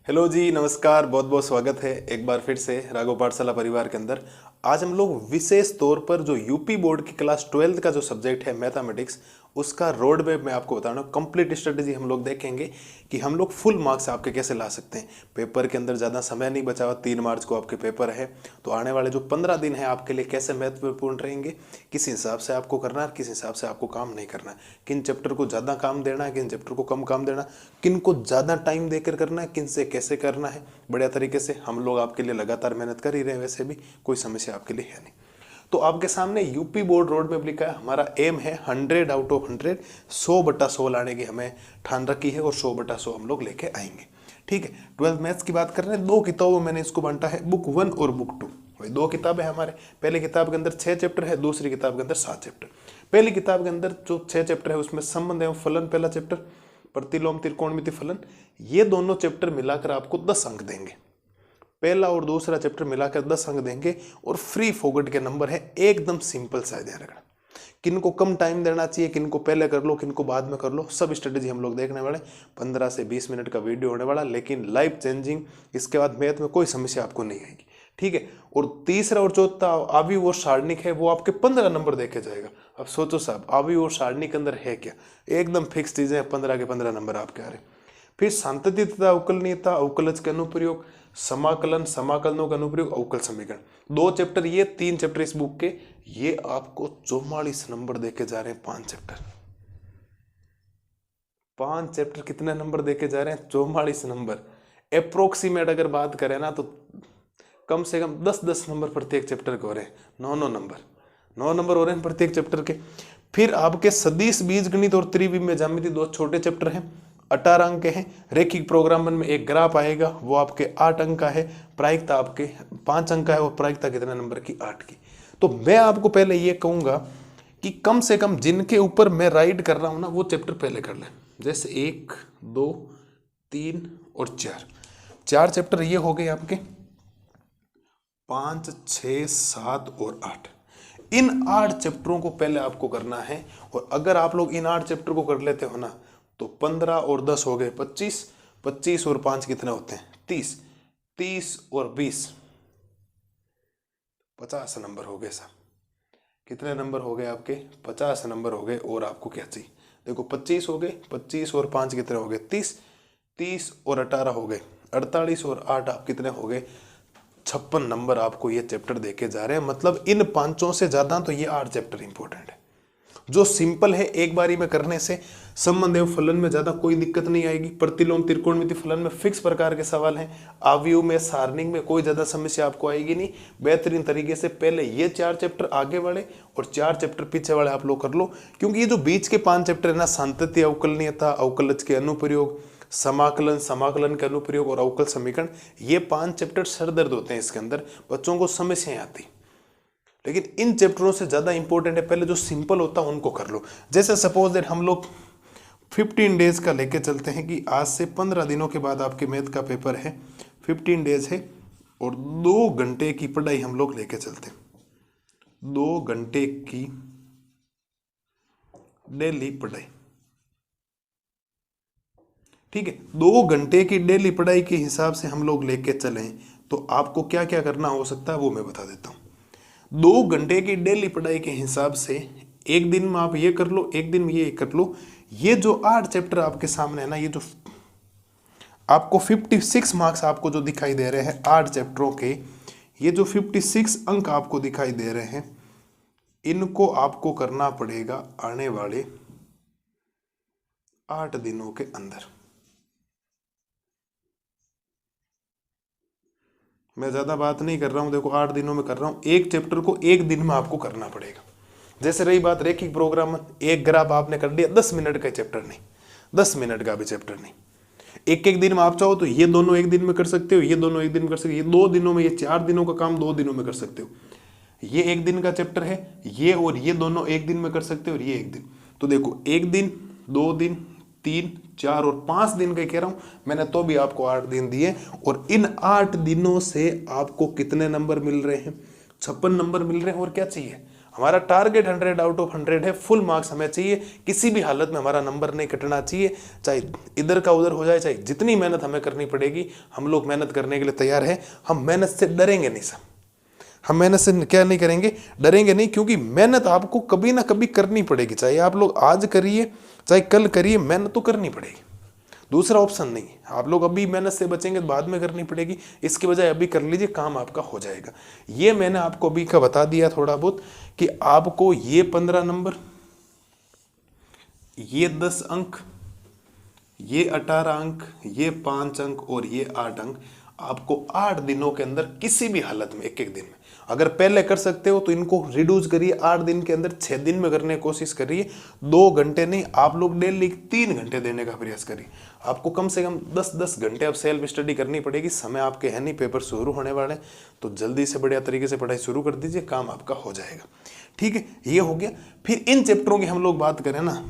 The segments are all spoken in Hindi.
हेलो जी, नमस्कार। बहुत बहुत स्वागत है एक बार फिर से राघव पाठशाला परिवार के अंदर। आज हम लोग विशेष तौर पर जो यूपी बोर्ड की क्लास 12th का जो सब्जेक्ट है मैथमेटिक्स, उसका रोड मैप मैं आपको बता रहा हूँ। कंप्लीट स्ट्रेटेजी हम लोग देखेंगे कि हम लोग फुल मार्क्स आपके कैसे ला सकते हैं। पेपर के अंदर ज़्यादा समय नहीं बचा हुआ, 3 मार्च को आपके पेपर है, तो आने वाले जो 15 दिन है आपके लिए कैसे महत्वपूर्ण रहेंगे, किस हिसाब से आपको करना है, किस हिसाब से आपको काम नहीं करना है, किन चैप्टर को ज़्यादा काम देना है, किन चैप्टर को कम काम देना, किन को ज़्यादा टाइम देकर करना है, किन से कैसे करना है। बढ़िया तरीके से हम लोग आपके लिए लगातार मेहनत कर ही रहे हैं, वैसे भी कोई समस्या आपके लिए है नहीं। तो आपके सामने यूपी बोर्ड रोड मैप लिखा है। हमारा एम है 100 आउट ऑफ 100, 100/100 लाने की हमें ठान रखी है और 100/100 हम लोग लेके आएंगे। ठीक है, 12th मैथ्स की बात कर रहे हैं। 2 किताबों में मैंने इसको बांटा है, बुक 1 और बुक 2। वही 2 किताबें हमारे। पहली किताब के अंदर 6 चैप्टर है, दूसरी किताब के अंदर 7 चैप्टर। पहली किताब के अंदर जो 6 चैप्टर है उसमें संबंध एवं फलन पहला चैप्टर, प्रतिलोम त्रिकोणमिति फलन, ये दोनों चैप्टर मिलाकर आपको 10 अंक देंगे। पहला और दूसरा चैप्टर मिलाकर 10 अंक देंगे और फ्री फोगट के नंबर है। एकदम सिंपल सा ध्यान रखना, किन को कम टाइम देना चाहिए, किन को पहले कर लो, किन को बाद में कर लो, सब स्ट्रेटेजी हम लोग देखने वाले। 15 से 20 मिनट का वीडियो होने वाला, लेकिन लाइफ चेंजिंग। इसके बाद मैथ में कोई समस्या आपको नहीं आएगी। ठीक है, और तीसरा और चौथा आव्यूह और सारणिक है, वो आपके 15 नंबर देखे जाएगा। अब सोचो साहब, आव्यूह और सारणिक के अंदर है क्या, एकदम फिक्स चीजें, 15 के 15 नंबर आपके आ रहे। फिर संतति तथा अवकलनीयता, अवकलज के अनुप्रयोग, समाकलन, समाकलनों का अनुप्रयोग, अवकल समीकरण। 2 चैप्टर ये, 3 चैप्टर इस बुक के, ये आपको 44 नंबर देके जा रहे हैं। 5 चैप्टर, 5 चैप्टर कितने नंबर देके जा रहे हैं? 44 नंबर। अप्रोक्सीमेट अगर बात करें ना, तो कम से कम 10-10 नंबर प्रत्येक चैप्टर के हो रहे हैं। 9 नंबर हो रहे हैं प्रत्येक चैप्टर के। फिर आपके सदिश, बीजगणित और त्रिविमीय ज्यामिति 2 छोटे चैप्टर हैं, 18 अंक के हैं। रैखिक प्रोग्रामन में एक ग्राफ आएगा, वो आपके 8 अंक का है। प्रायिकता आपके 5 अंक का है, और प्रायिकता कितने नंबर की? 8 की। तो मैं आपको पहले ये कहूंगा कि कम से कम जिनके ऊपर मैं राइड कर रहा हूं ना, वो चैप्टर पहले कर लें। जैसे 1, 2, 3 और 4, 4 चैप्टर ये हो गए आपके। 5, 6, 7 और 8, इन 8 चैप्टरों को पहले आपको करना है। और अगर आप लोग इन 8 चैप्टर को कर लेते हो ना, तो 15 और 10 हो गए 25, 25 और 5 कितने होते हैं? 30, 30 और 20, 50 नंबर हो गए साहब। कितने नंबर हो गए आपके? 50 नंबर हो गए। और आपको क्या चाहिए? देखो 25 हो गए, 25 और 5 कितने हो गए? 30, 30 और 18 हो गए 48, और 8 आप कितने हो गए? 56 नंबर आपको ये चैप्टर देके जा रहे हैं। मतलब इन 5 से ज्यादा तो ये 8 चैप्टर इंपॉर्टेंट है। जो सिंपल है, एक बारी में करने से संबंध एवं फलन में ज्यादा कोई दिक्कत नहीं आएगी। प्रतिलोम त्रिकोणमिति फलन में फिक्स प्रकार के सवाल हैं। आव्यूह में, सारणिक में कोई ज्यादा समस्या आपको आएगी नहीं। बेहतरीन तरीके से पहले ये 4 चैप्टर आगे वाले और 4 चैप्टर पीछे वाले आप लोग कर लो। क्योंकि ये जो बीच के 5 चैप्टर है ना, संतति, अवकलनीयता, अवकलज के अनुप्रयोग, समाकलन, समाकलन के अनुप्रयोग और अवकल समीकरण, ये 5 चैप्टर सरदर्द होते हैं। इसके अंदर बच्चों को समस्याएं आती, लेकिन इन चैप्टरों से ज्यादा इंपॉर्टेंट है पहले जो सिंपल होता है उनको कर लो। जैसे सपोज दैट हम लोग 15 डेज का लेके चलते हैं कि आज से 15 दिनों के बाद आपके मैथ का पेपर है, 15 डेज है, और 2 घंटे की पढ़ाई हम लोग लेके चलते हैं। 2 घंटे की डेली पढ़ाई, ठीक है। 2 घंटे की डेली पढ़ाई के हिसाब से हम लोग लेके चलें, तो आपको क्या क्या करना हो सकता है वो मैं बता देता हूँ। 2 घंटे की डेली पढ़ाई के हिसाब से एक दिन में आप ये कर लो, एक दिन में ये कर लो। ये जो 8 चैप्टर आपके सामने है ना, ये जो आपको 56 मार्क्स आपको जो दिखाई दे रहे हैं 8 चैप्टरों के, ये जो 56 अंक आपको दिखाई दे रहे हैं, इनको आपको करना पड़ेगा आने वाले 8 दिनों के अंदर। मैं ज्यादा बात नहीं कर रहा हूं, देखो 8 दिनों में कर रहा हूं। एक चैप्टर को एक दिन में आपको करना पड़ेगा। जैसे रही बात रैखिक प्रोग्राम, एक ग्राफ आपने कर लिया, 10 मिनट का चैप्टर नहीं, 10 मिनट का भी चैप्टर नहीं। एक एक दिन में आप चाहो तो ये दोनों एक दिन में कर सकते हो, ये दोनों एक दिन में कर सकते हो, ये 2 दिनों में, ये 4 दिनों का काम 2 दिनों में कर सकते हो। ये एक दिन का चैप्टर है, ये और ये दोनों एक दिन में कर सकते हो, और ये एक दिन। तो देखो 1 दिन, 2 दिन, 3, 4 और 5 दिन का कह रहा हूं मैंने, तो भी आपको 8 दिन दिए। और इन 8 दिनों से आपको कितने नंबर मिल रहे हैं? 56 नंबर मिल रहे हैं। और क्या चाहिए? हमारा टारगेट 100 आउट ऑफ 100 है, फुल मार्क्स हमें चाहिए, किसी भी हालत में हमारा नंबर नहीं कटना चाहिए, चाहे इधर का उधर हो जाए, चाहे जितनी मेहनत हमें करनी पड़ेगी हम लोग मेहनत करने के लिए तैयार हैं। हम मेहनत से डरेंगे नहीं सर, हम मेहनत से क्या नहीं करेंगे, डरेंगे नहीं, क्योंकि मेहनत आपको कभी ना कभी करनी पड़ेगी, चाहे आप लोग आज करिए चाहे कल करिए, मेहनत तो करनी पड़ेगी, दूसरा ऑप्शन नहीं है। आप लोग अभी मेहनत से बचेंगे तो बाद में करनी पड़ेगी, इसके बजाय अभी कर लीजिए, काम आपका हो जाएगा। ये मैंने आपको अभी का बता दिया थोड़ा बहुत कि आपको ये 15 नंबर, ये 10 अंक, ये 18 अंक, ये 5 अंक और ये 8 अंक आपको 8 दिनों के अंदर किसी भी हालत में, एक एक दिन में, अगर पहले कर सकते हो तो इनको रिड्यूस करिए, 8 दिन के अंदर 6 दिन में करने की कोशिश करिए। 2 घंटे नहीं, आप लोग डेली 3 घंटे देने का प्रयास करिए। आपको कम से कम 10-10 घंटे अब सेल्फ स्टडी करनी पड़ेगी। समय आपके है नहीं, पेपर शुरू होने वाले, तो जल्दी से बढ़िया तरीके से पढ़ाई शुरू कर दीजिए, काम आपका हो जाएगा। ठीक है, ये हो गया। फिर इन चैप्टरों की हम लोग बात करें ना,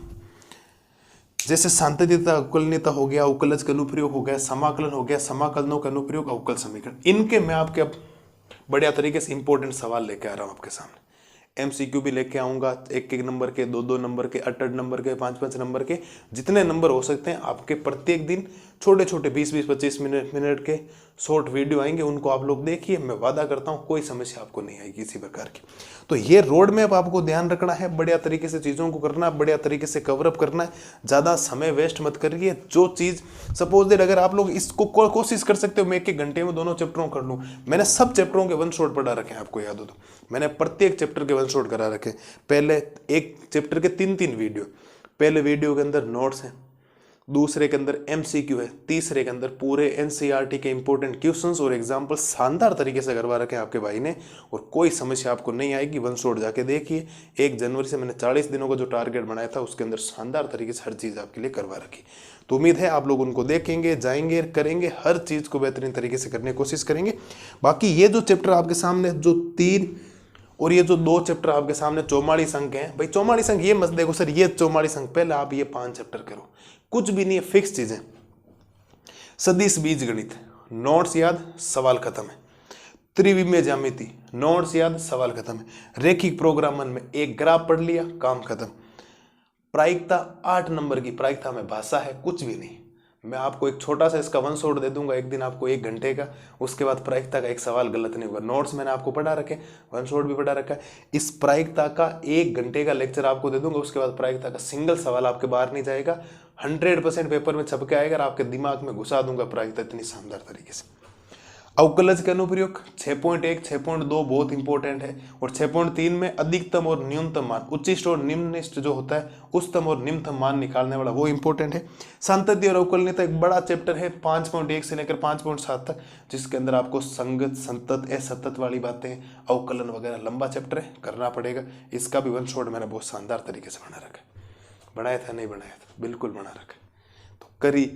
जैसे सांतत्यता अवकलनीयता हो गया, अवकलज का अनुप्रयोग हो गया, समाकलन हो गया, समाकलनों का अनुप्रयोग, अवकल समीकरण, इनके मैं आपके अब बढ़िया तरीके से इंपॉर्टेंट सवाल लेके आ रहा हूं आपके सामने। एमसीक्यू भी लेके आऊंगा, 1-1 नंबर के, 2-2 नंबर के, 8-8 नंबर के, 5-5 नंबर के, जितने नंबर हो सकते हैं आपके प्रत्येक दिन छोटे छोटे 20-20, 25 मिनट के शॉर्ट वीडियो आएंगे, उनको आप लोग देखिए। मैं वादा करता हूँ कोई समस्या आपको नहीं आएगी किसी प्रकार की। तो ये रोड मैप आपको ध्यान रखना है, बढ़िया तरीके से चीज़ों को करना है, बढ़िया तरीके से कवरअप करना है, ज़्यादा समय वेस्ट मत करिए। जो चीज़ सपोज दैट अगर आप लोग इसको कोशिश कर सकते हो मैं 1-1 घंटे में दोनों चैप्टरों कर लूँ, मैंने सब चैप्टरों के 1 शॉट पढ़ा रखे हैं, आपको याद हो तो मैंने प्रत्येक चैप्टर के 1 शॉट करा रखे। पहले एक चैप्टर के 3-3 वीडियो, पहले वीडियो के अंदर नोट्स हैं, दूसरे के अंदर एमसीक्यू है, तीसरे के अंदर पूरे एनसीईआरटी के इंपॉर्टेंट क्वेश्चंस और एग्जाम्पल शानदार तरीके से करवा रखे हैं आपके भाई ने, और कोई समस्या आपको नहीं आएगी। 1 शॉट जाके देखिए। 1 जनवरी से मैंने 40 दिनों का जो टारगेट बनाया था उसके अंदर शानदार तरीके से हर चीज़ आपके लिए करवा रखी। तो उम्मीद है आप लोग उनको देखेंगे, जाएंगे, करेंगे, हर चीज़ को बेहतरीन तरीके से करने की कोशिश करेंगे। बाकी ये जो चैप्टर आपके सामने जो 3 और ये जो 2 चैप्टर आपके सामने 44 अंक हैं, भाई 44 अंक ये मत देखो सर, ये 44 अंक, पहले आप ये 5 चैप्टर करो, कुछ भी नहीं है, फिक्स चीजें। सदिश बीज गणित, नोट्स याद, सवाल खत्म है। त्रिविमीय ज्यामिति, नोट्स याद, सवाल खत्म है। रेखिक प्रोग्रामन में एक ग्राफ पढ़ लिया, काम खत्म। प्रायिकता 8 नंबर की, प्रायिकता में भाषा है, कुछ भी नहीं। मैं आपको एक छोटा सा इसका 1 शॉट दे दूंगा एक दिन आपको 1 घंटे का, उसके बाद प्रायिकता का एक सवाल गलत नहीं होगा। नोट्स मैंने आपको पढ़ा रखे, 1 शॉट भी पढ़ा रखा है। इस प्रायिकता का 1 घंटे का लेक्चर आपको दे दूंगा, उसके बाद प्रायिकता का सिंगल सवाल आपके बाहर नहीं जाएगा, 100% पेपर में छप के आएगा और आपके दिमाग में घुसा दूंगा प्रायिकता इतनी शानदार तरीके से। अवकलज का अनुप्रयोग 6.1, 6.2 बहुत इंपॉर्टेंट है, और 6.3 में अधिकतम और न्यूनतम मान, उच्चिष्ट और निम्ननिष्ठ जो होता है, उच्चतम और निम्नतम मान निकालने वाला, वो इंपॉर्टेंट है। सांतत्य और अवकलनीयता एक बड़ा चैप्टर है, 5.1 से लेकर 5.7 तक, जिसके अंदर आपको संगत, संतत, असतत वाली बातें, अवकलन वगैरह लंबा चैप्टर है, करना पड़ेगा। इसका भी 1 शॉट मैंने बहुत शानदार तरीके से बना रखा है। बनाया था नहीं बनाया था, बिल्कुल बना रखा है। तो करी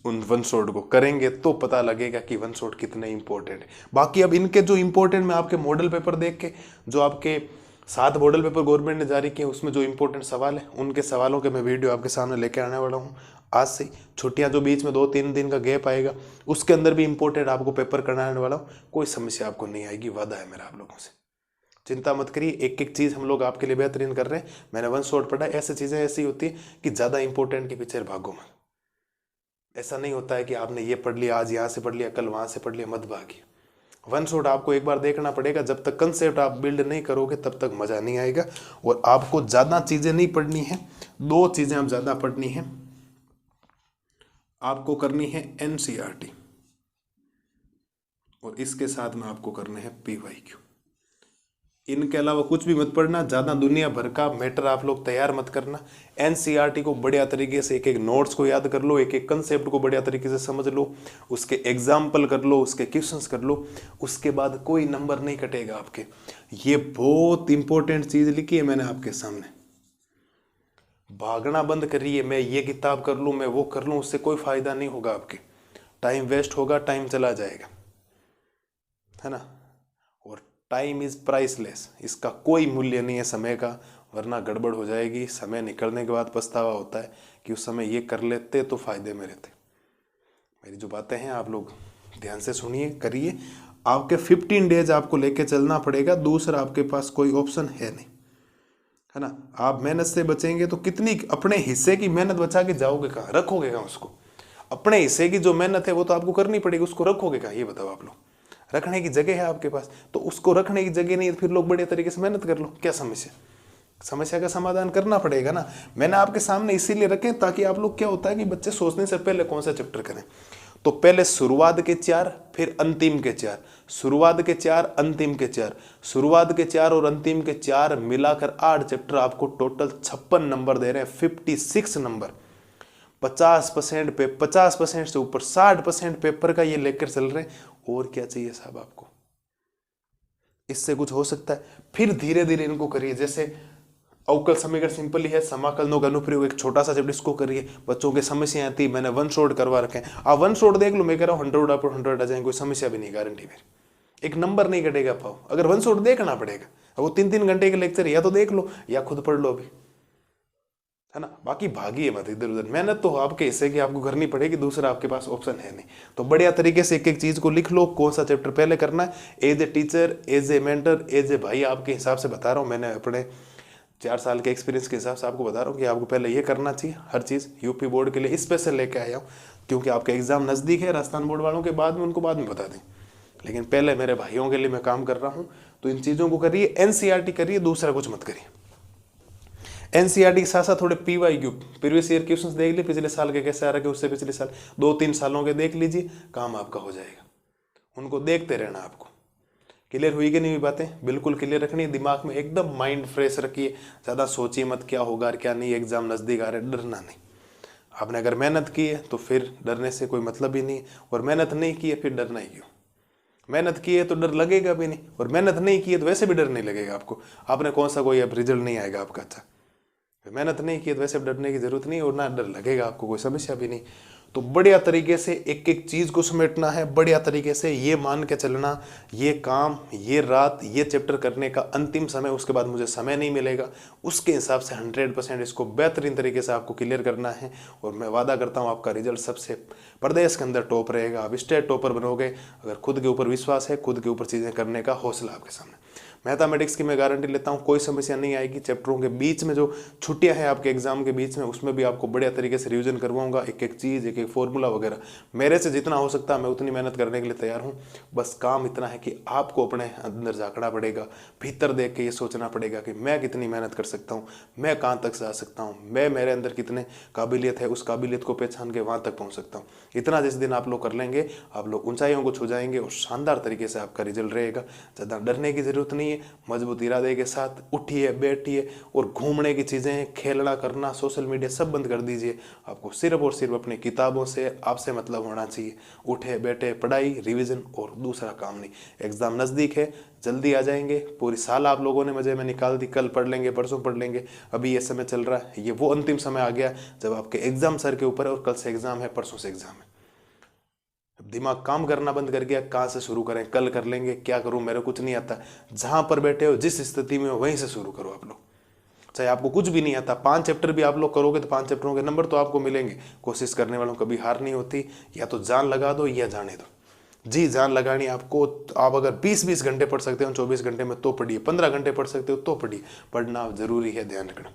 उन 1 शॉट को करेंगे तो पता लगेगा कि 1 शॉट कितने इंपॉर्टेंट है। बाकी अब इनके जो इंपॉर्टेंट, मैं आपके मॉडल पेपर देख के, जो आपके 7 मॉडल पेपर गवर्नमेंट ने जारी किए, उसमें जो इंपॉर्टेंट सवाल है, उनके सवालों के मैं वीडियो आपके सामने लेके आने वाला हूँ आज से। छुट्टियाँ जो बीच में 2-3 दिन का गैप आएगा, उसके अंदर भी इंपॉर्टेंट आपको पेपर कराने वाला हूँ। कोई समस्या आपको नहीं आएगी, वादा है मेरा आप लोगों से। चिंता मत करिए, एक एक चीज़ हम लोग आपके लिए बेहतरीन कर रहे हैं। मैंने 1 शॉट पढ़ा, ऐसी चीज़ें ऐसी होती है कि ज़्यादा इंपॉर्टेंट के पीछे भागो मत। ऐसा नहीं होता है कि आपने ये पढ़ लिया, आज यहाँ से पढ़ लिया, कल वहाँ से पढ़ लिया, मत भागिए। 1 शॉट आपको एक बार देखना पड़ेगा। जब तक कंसेप्ट आप बिल्ड नहीं करोगे तब तक मज़ा नहीं आएगा। और आपको ज़्यादा चीज़ें नहीं पढ़नी है, 2 चीज़ें आप ज़्यादा पढ़नी है। आपको करनी है एनसीईआरटी, और इसके साथ में आपको करने हैं पीवाईक्यू। इनके अलावा कुछ भी मत पढ़ना, ज़्यादा दुनिया भर का मैटर आप लोग तैयार मत करना। एनसीईआरटी को बढ़िया तरीके से, एक एक नोट्स को याद कर लो, एक एक कंसेप्ट को बढ़िया तरीके से समझ लो, उसके एग्जाम्पल कर लो, उसके क्वेश्चंस कर लो, उसके बाद कोई नंबर नहीं कटेगा आपके। ये बहुत इंपॉर्टेंट चीज़ लिखी है मैंने आपके सामने। भागना बंद करिए, मैं ये किताब कर लूँ, मैं वो कर लूँ, उससे कोई फायदा नहीं होगा। आपके टाइम वेस्ट होगा, टाइम चला जाएगा, है ना। और टाइम इज प्राइसलेस, इसका कोई मूल्य नहीं है समय का, वरना गड़बड़ हो जाएगी। समय निकलने के बाद पछतावा होता है कि उस समय ये कर लेते तो फायदे में रहते। मेरी जो बातें हैं आप लोग ध्यान से सुनिए, करिए। आपके 15 डेज आपको लेके चलना पड़ेगा, दूसरा आपके पास कोई ऑप्शन है नहीं। है ना। आप मेहनत से बचेंगे तो कितनी अपने हिस्से की मेहनत बचा के जाओगे कहाँ, रखोगे कहाँ उसको। अपने हिस्से की जो मेहनत है वो तो आपको करनी पड़ेगी, उसको रखोगे कहाँ ये बताओ आप लोग। रखने की जगह है आपके पास तो उसको रखने की जगह नहीं है, फिर लोग बड़े तरीके से मेहनत कर लो, क्या समस्या। समस्या का समाधान करना पड़ेगा ना। मैंने आपके सामने इसीलिए रखे ताकि आप लोग, क्या होता है कि बच्चे सोचने से पहले कौन सा चैप्टर करें, तो पहले शुरुआत के 4 फिर अंतिम के 4, शुरुआत के 4 अंतिम के 4, शुरुआत के 4 और अंतिम के 4 मिलाकर 8 चैप्टर आपको टोटल 56 नंबर दे रहे हैं, 56 नंबर। 50% पे 50% से ऊपर 60% पेपर का ये लेकर चल रहे हैं। और क्या चाहिए साहब आपको, इससे कुछ हो सकता है। फिर धीरे धीरे इनको करिए, जैसे अवकल समीकरण सिंपल ही है, समाकलनों का अनुप्रयोग एक छोटा सा चैप्टर इसको करिए। बच्चों की समस्या आती है, मैंने वन शॉट करवा रखे हैं, आप वन शॉट देख लो, मैं कह रहा हूँ 100 आप 100 आ जाएंगे, कोई समस्या भी नहीं, गारंटी मेरी। एक नंबर नहीं कटेगा पाओ, अगर वन शॉट देखना पड़ेगा, वो 3-3 घंटे के लेक्चर या तो देख लो या खुद पढ़ लो अभी, है ना। बाकी भागिए मत इधर उधर, मेहनत तो आपके हिस्से की आपको करनी पड़ेगी, दूसरा आपके पास ऑप्शन है नहीं। तो बढ़िया तरीके से एक एक चीज को लिख लो, कौन सा चैप्टर पहले करना है। As a teacher, as a mentor, as a भाई आपके हिसाब से बता रहा हूँ, मैंने अपने 4 साल के एक्सपीरियंस के हिसाब से आपको बता रहा हूँ कि आपको पहले ये करना चाहिए। हर चीज़ यूपी बोर्ड के लिए स्पेशल लेके आया हूँ, क्योंकि आपका एग्जाम नज़दीक है। राजस्थान बोर्ड वालों के बाद में उनको बाद में बता दें, लेकिन पहले मेरे भाइयों के लिए मैं काम कर रहा हूँ। तो इन चीज़ों को करिए, एनसीईआरटी करिए, दूसरा कुछ मत करिए। एनसीईआरटी के साथ साथ थोड़े पीवाईक्यू, प्रीवियस ईयर क्वेश्चंस देख लीजिए, पिछले साल के कैसे आ रहे, उससे पिछले साल 2-3 सालों के देख लीजिए, काम आपका हो जाएगा। उनको देखते रहना आपको। क्लियर हुई कि नहीं हुई बातें, बिल्कुल क्लियर रखनी है दिमाग में, एकदम माइंड फ्रेश रखिए, ज़्यादा सोचिए मत क्या होगा और क्या नहीं, एग्जाम नज़दीक आ रहे, डरना नहीं। आपने अगर मेहनत की है तो फिर डरने से कोई मतलब ही नहीं, और मेहनत नहीं की है फिर डरना ही क्यों। मेहनत की है तो डर लगेगा भी नहीं, और मेहनत नहीं की है तो वैसे भी डर नहीं लगेगा आपको। आपने कौन सा कोई अब रिजल्ट नहीं आएगा आपका अच्छा, मेहनत नहीं की तो वैसे डरने की जरूरत नहीं, और ना डर लगेगा आपको, कोई समस्या भी नहीं। तो बढ़िया तरीके से एक एक चीज को समेटना है, बढ़िया तरीके से ये मान के चलना, ये काम, ये रात, ये चैप्टर करने का अंतिम समय, उसके बाद मुझे समय नहीं मिलेगा, उसके हिसाब से 100% इसको बेहतरीन तरीके से आपको क्लियर करना है। और मैं वादा करता हूँ आपका रिजल्ट सबसे प्रदेश के अंदर टॉप रहेगा, आप स्टेट टॉपर बनोगे, अगर खुद के ऊपर विश्वास है, खुद के ऊपर चीज़ें करने का हौसला आपके सामने। मैथमेटिक्स की मैं गारंटी लेता हूँ, कोई समस्या नहीं आएगी। चैप्टरों के बीच में जो छुट्टियां हैं आपके एग्जाम के बीच में, उसमें भी आपको बढ़िया तरीके से रिवीजन करवाऊंगा, एक एक चीज़, एक एक फॉर्मूला वगैरह। मेरे से जितना हो सकता है मैं उतनी मेहनत करने के लिए तैयार हूँ। बस काम इतना है कि आपको अपने अंदर झांकना पड़ेगा, भीतर देख के ये सोचना पड़ेगा कि मैं कितनी मेहनत कर सकता हूँ, मैं कहाँ तक जा सकता हूँ, मैं मेरे अंदर कितने काबिलियत है, उस काबिलियत को पहचान के वहाँ तक पहुँच सकता हूँ। इतना जिस दिन आप लोग कर लेंगे, आप लोग ऊंचाइयों को छू जाएंगे और शानदार तरीके से आपका रिजल्ट रहेगा। ज़्यादा डरने की जरूरत नहीं है, मजबूत इरादे के साथ उठिए, बैठिए, और घूमने की चीज़ें, खेलना करना, सोशल मीडिया सब बंद कर दीजिए। आपको सिर्फ और सिर्फ अपनी किताबों से, आपसे मतलब होना चाहिए। उठे बैठे, पढ़ाई, रिवीजन, और दूसरा काम नहीं। एग्ज़ाम नज़दीक है, जल्दी आ जाएंगे। पूरी साल आप लोगों ने मजे में निकाल दी, कल पढ़ लेंगे, परसों पढ़ लेंगे, अभी ये समय चल रहा है, ये वो अंतिम समय आ गया जब आपके एग्जाम सर के ऊपर है, और कल से एग्जाम है, परसों से एग्जाम है। दिमाग काम करना बंद कर गया, कहाँ से शुरू करें, कल कर लेंगे, क्या करूं, मेरे कुछ नहीं आता। जहां पर बैठे हो, जिस स्थिति में हो, वहीं से शुरू करो आप लोग। चाहे आपको कुछ भी नहीं आता, 5 चैप्टर भी आप लोग करोगे तो 5 चैप्टरों के नंबर तो आपको मिलेंगे। कोशिश करने वालों कभी हार नहीं होती, या तो जान लगा दो या जाने दो। जी जान लगानी आपको। आप अगर 20-20 घंटे पढ़ सकते हो 24 घंटे में तो पढ़िए, 15 घंटे पढ़ सकते हो तो पढ़िए, पढ़ना जरूरी है, ध्यान रखना।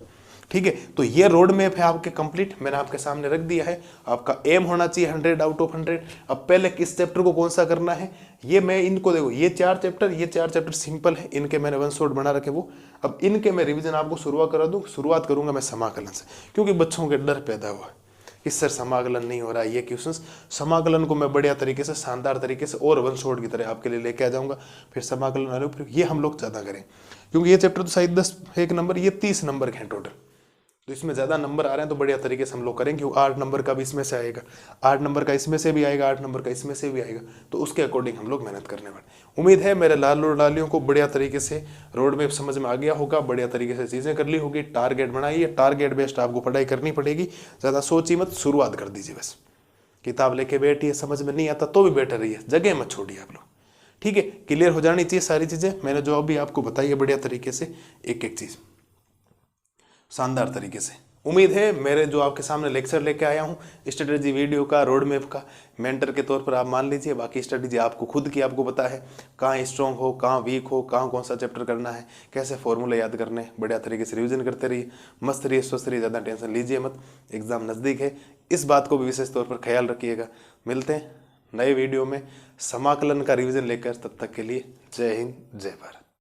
ठीक है, तो ये रोड मैप है आपके कंप्लीट, मैंने आपके सामने रख दिया है। आपका एम होना चाहिए 100 आउट ऑफ 100। अब पहले किस चैप्टर को कौन सा करना है, ये मैं इनको देखो, ये 4 चैप्टर सिंपल है, इनके मैंने वन शॉट बना रखे वो। अब इनके मैं रिवीजन आपको शुरुआत करूंगा मैं समाकलन से, क्योंकि बच्चों के डर पैदा हुआ कि सर समाकलन नहीं हो रहा है, ये क्वेश्चंस। समाकलन को मैं बढ़िया तरीके से, शानदार तरीके से और वन शॉट की तरह आपके लिए लेके आ जाऊंगा। फिर समाकलन वाले ये हम लोग ज़्यादा करें, क्योंकि ये चैप्टर तो शायद 10 एक नंबर, ये 30 नंबर के हैं टोटल, तो इसमें ज़्यादा नंबर आ रहे हैं, तो बढ़िया तरीके से हम लोग करेंगे। 8 नंबर का भी इसमें से आएगा, 8 नंबर का इसमें से भी आएगा, 8 नंबर का इसमें से भी आएगा, तो उसके अकॉर्डिंग हम लोग मेहनत करने वाले। उम्मीद है मेरे लाल और लालियों को बढ़िया तरीके से रोड मैप समझ में आ गया होगा, बढ़िया तरीके से चीज़ें कर ली होगी। टारगेट बनाइए, टारगेट बेस्ड आपको पढ़ाई करनी पड़ेगी। ज़्यादा सोचिए मत, शुरुआत कर दीजिए बस। किताब लेके बैठिए, समझ में नहीं आता तो भी बैठे रहिए, जगह मत छोड़िए आप लोग। ठीक है, क्लियर हो जानी चाहिए सारी चीज़ें। मैंने जो अभी आपको बताई है बढ़िया तरीके से, एक एक चीज़ शानदार तरीके से उम्मीद है मेरे जो आपके सामने लेक्चर लेके आया हूँ स्ट्रेटेजी वीडियो का, रोड मैप का, मेंटर के तौर पर आप मान लीजिए। बाकी स्ट्रेटेजी आपको खुद की आपको पता है, कहाँ स्ट्रॉन्ग हो, कहाँ वीक हो, कहाँ कौन सा चैप्टर करना है, कैसे फॉर्मूले याद करने, बढ़िया तरीके से रिविजन करते रहिए, मस्त रहिए, स्वस्थ रहिए, ज़्यादा टेंशन लीजिए मत, एग्जाम नज़दीक है, इस बात को भी विशेष तौर पर ख्याल रखिएगा। मिलते हैं नए वीडियो में समाकलन का रिविजन लेकर, तब तक के लिए जय हिंद, जय भारत।